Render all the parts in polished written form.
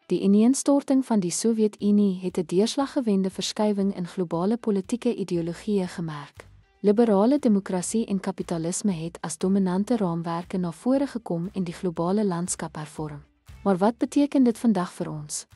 Die ineenstorting van die Sowjetunie het 'n deurslaggewende verskywing in globale politieke ideologieë gemerk. Liberale demokrasie en kapitalisme het as dominante raamwerke na vore gekom en die globale landskap hervorm. Maar wat beteken dit vandag vir ons?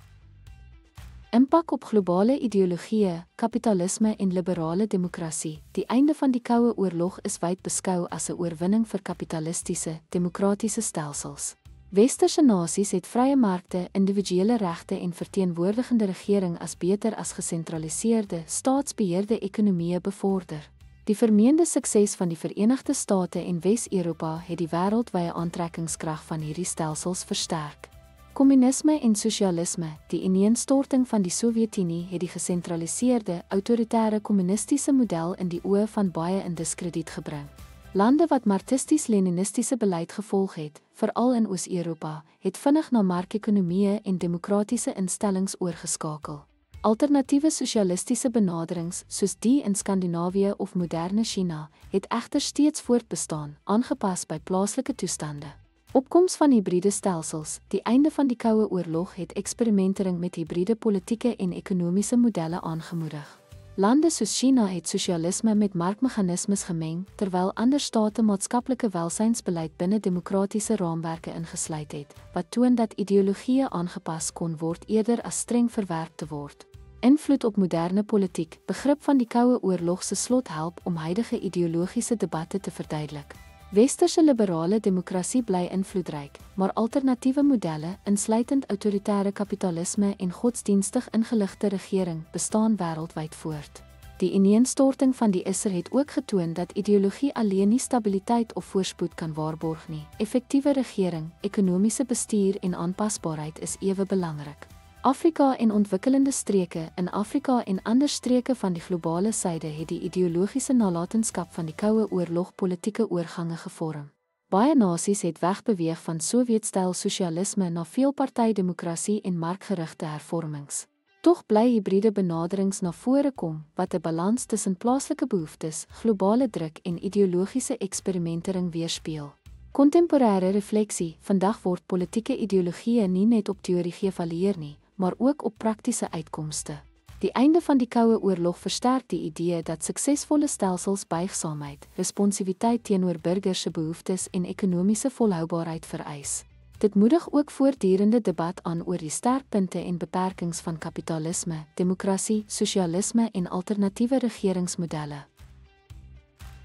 Impak op globale ideologieë, kapitalisme en liberale demokrasie. Die einde van die Koue Oorlog is wyd beskou as 'n oorwinning vir kapitalistiese, demokratiese stelsels. Westerse nasies het vrye markte, individuele regte en verteenwoordigende regering as beter as gesentraliseerde, staatsbeheerde ekonomieë bevorder. Die vermeende sukses van die Verenigde State en Wes-Europa het die wêreldwye aantrekkingskrag van hierdie stelsels versterk. Kommunisme en sosialisme. Die ineenstorting van die Sowjetunie het die gesentraliseerde, autoritaire kommunistiese model in die oë van baie in diskrediet gebring. Lande wat marxisties-leninistiese beleid gevolg het, veral in Oos-Europa, het vinnig na markekonomieë en demokratiese instellings oorgeskakel. Alternatiewe sosialistiese benaderings, soos die in Skandinawië of moderne China, het egter steeds voortbestaan, aangepas by plaaslike toestande. Opkoms van hibriede stelsels. Die einde van die Koue Oorlog het eksperimentering met hibriede politieke en ekonomiese modelle aangemoedig. Lande soos China het sosialisme met markmeganismes gemeng, terwyl ander state maatskaplike welsynsbeleid binne demokratiese raamwerke ingesluit het, wat toon dat ideologieë aangepas kon word eerder as streng verwerp te word. Invloed op moderne politiek. Begrip van die Koue Oorlog se slot help om huidige ideologiese debatte te verduidelik. Westerse liberale demokrasie bly invloedryk, maar alternatiewe modelle, insluitend autoritaire kapitalisme en godsdienstig ingeligte regering, bestaan wêreldwyd voort. Die ineenstorting van die ISER het ook getoon dat ideologie alleen nie stabiliteit of voorspoed kan waarborg nie. Effektiewe regering, ekonomiese bestuur en aanpasbaarheid is ewe belangrik. Afrika en ontwikkelende streke. In Afrika en ander streke van die globale suide het die ideologiese nalatenskap van die Koue Oorlog politieke oorgange gevorm. Baie nasies het wegbeweeg van Sowjetstyl sosialisme na veelpartydemokrasie en markgerigte hervormings. Tog bly hibriede benaderings na vore kom, wat 'n balans tussen plaaslike behoeftes, globale druk en ideologiese eksperimentering weerspieël. Kontemporêre refleksie. Vandag word politieke ideologieë nie net op teorie geëvalueer nie, maar ook op praktiese uitkomste. Die einde van die Koue Oorlog versterk die idee dat suksesvolle stelsels buigsaamheid, responsiwiteit teenoor burgers se behoeftes en ekonomiese volhoubaarheid vereis. Dit moedig ook voortdurende debat aan oor die sterkpunte en beperkings van kapitalisme, demokrasie, sosialisme en alternatiewe regeringsmodelle.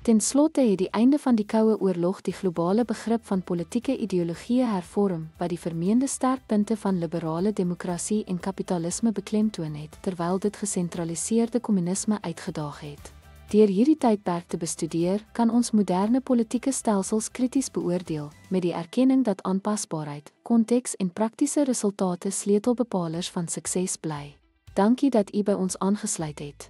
Ten slotte het die einde van die Koue Oorlog die globale begrip van politieke ideologieë hervorm, wat die vermeende sterkpunte van liberale demokrasie en kapitalisme beklemtoon het, terwyl dit gesentraliseerde kommunisme uitgedaag het. Deur hierdie tydperk te bestudeer, kan ons moderne politieke stelsels krities beoordeel, met die erkenning dat aanpasbaarheid, konteks en praktiese resultate sleutelbepalers van sukses bly. Dankie dat u by ons aangesluit het.